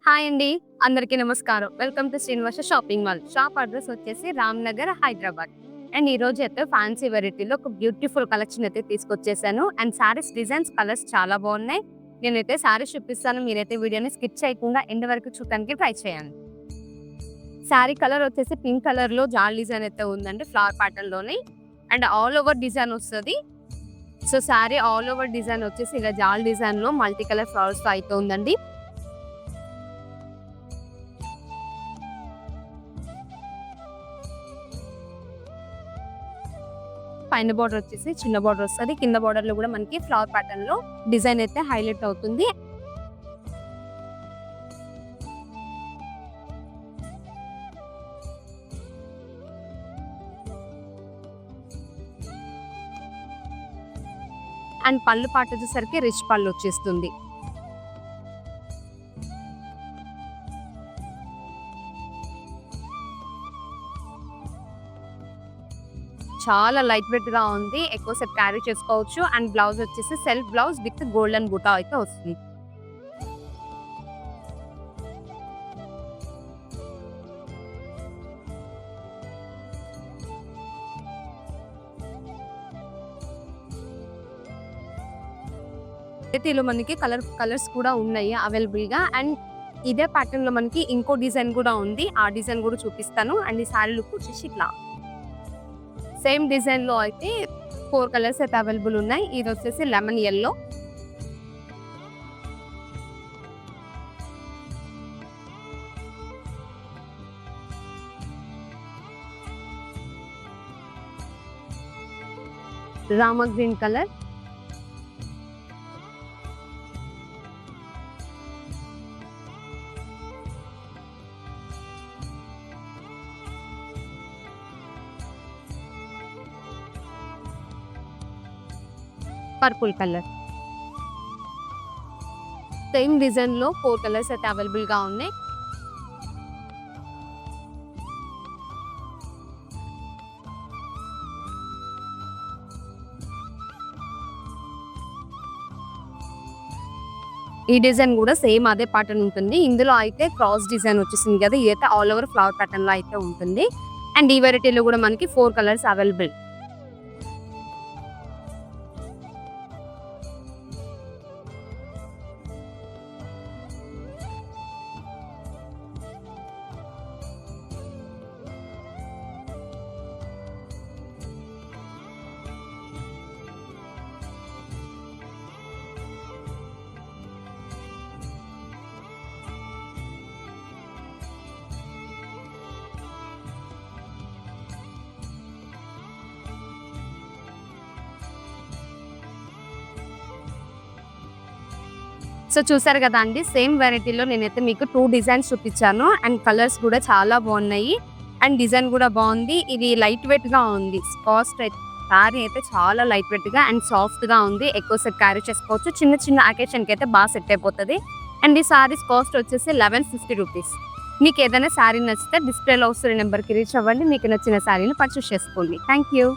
Hi అండి. అందరికీ నమస్కారం. Welcome to Srinivasa shopping mall. Shop address వచ్చేసి రామ్‌నగర్, హైదరాబాద్. అండ్ ఈరోజు అయితే ఫ్యాన్సీ వెరైటీలో ఒక బ్యూటిఫుల్ కలెక్షన్ అయితే తీసుకొచ్చేసాను. అండ్ శారీస్ డిజైన్స్, కలర్స్ చాలా బాగున్నాయి. నేనైతే శారీస్ చూపిస్తాను. మీరైతే వీడియోని స్కిప్ చేయకుండా ఎండ్ వరకు చూడడానికి ట్రై చేయండి. శారీ కలర్ వచ్చేసి పింక్ కలర్‌లో జాల్ డిజైన్ అయితే ఉందండి. ఫ్లవర్ ప్యాటర్న్‌లోని అండ్ ఆల్ ఓవర్ డిజైన్ వస్తది. So sari all over design వచ్చేసి ఇలా జాల్ డిజైన్‌లో మల్టీ కలర్ ఫ్లవర్స్‌తో అయితే ఉందండి. పైన బార్డర్ వచ్చేసి చిన్న బార్డర్ వస్తది. కింద బార్డర్ లో కూడా మనకి ఫ్లవర్ ప్యాటర్న్ లో డిజైన్ అయితే హైలైట్ అవుతుంది. అండ్ పళ్ళు పాటు వచ్చేసరికి రిచ్ పళ్ళు వచ్చేస్తుంది. చాలా లైట్ వెయిట్ గా ఉంది. ఎక్కువ సేపు క్యారీ చేసుకోవచ్చు. అండ్ బ్లౌజ్ వచ్చేసి సెల్ఫ్ బ్లౌజ్ విత్ గోల్డెన్ బూటా అయితే వస్తుంది. దీనిలో మనకి కలర్స్ కూడా ఉన్నాయి అవైలబుల్ గా. అండ్ ఇదే ప్యాటర్న్ లో మనకి ఇంకో డిజైన్ కూడా ఉంది. ఆ డిజైన్ కూడా చూపిస్తాను. అండ్ ఈ శారీ లుక్ వచ్చేసి ఇట్లా సేమ్ డిజైన్ లో అయితే 4 కలర్స్ అయితే అవైలబుల్ ఉన్నాయి. ఇది వచ్చేసి lemon yellow, Rama green colour, purple colour. Same design లో 4 కలర్స్ అయితే అవైలబుల్ గా ఉన్నాయి. ఈ డిజైన్ కూడా సేమ్ అదే ప్యాటర్న్ ఉంటుంది. ఇందులో అయితే క్రాస్ డిజైన్ వచ్చేసింది కదా, ఇది అయితే ఆల్ ఓవర్ ఫ్లవర్ ప్యాటర్న్ లో అయితే ఉంటుంది. అండ్ ఈ వెరైటీలో కూడా మనకి 4 కలర్స్ అవైలబుల్. సో చూసారు కదా అండి, సేమ్ వెరైటీలో నేనైతే మీకు 2 డిజైన్స్ చూపించాను. అండ్ కలర్స్ కూడా చాలా బాగున్నాయి. అండ్ డిజైన్ కూడా బాగుంది. ఇది లైట్ వెయిట్ గా ఉంది. శారీ అయితే చాలా లైట్ వెయిట్ గా అండ్ సాఫ్ట్ గా ఉంది. ఎక్కువ సెట్ క్యారీ చేసుకోవచ్చు. చిన్న చిన్న అకేషన్ కి అయితే బాగా సెట్ అయిపోతుంది. అండ్ ఈ సారీస్ కాస్ట్ వచ్చేసి 1150 రూపీస్. మీకు ఏదైనా శారీ నచ్చితే డిస్ప్లేలో వస్తున్న నెంబర్కి రీచ్ అవ్వండి. మీకు నచ్చిన శారీని పర్చేస్ చేసుకోండి. Thank you.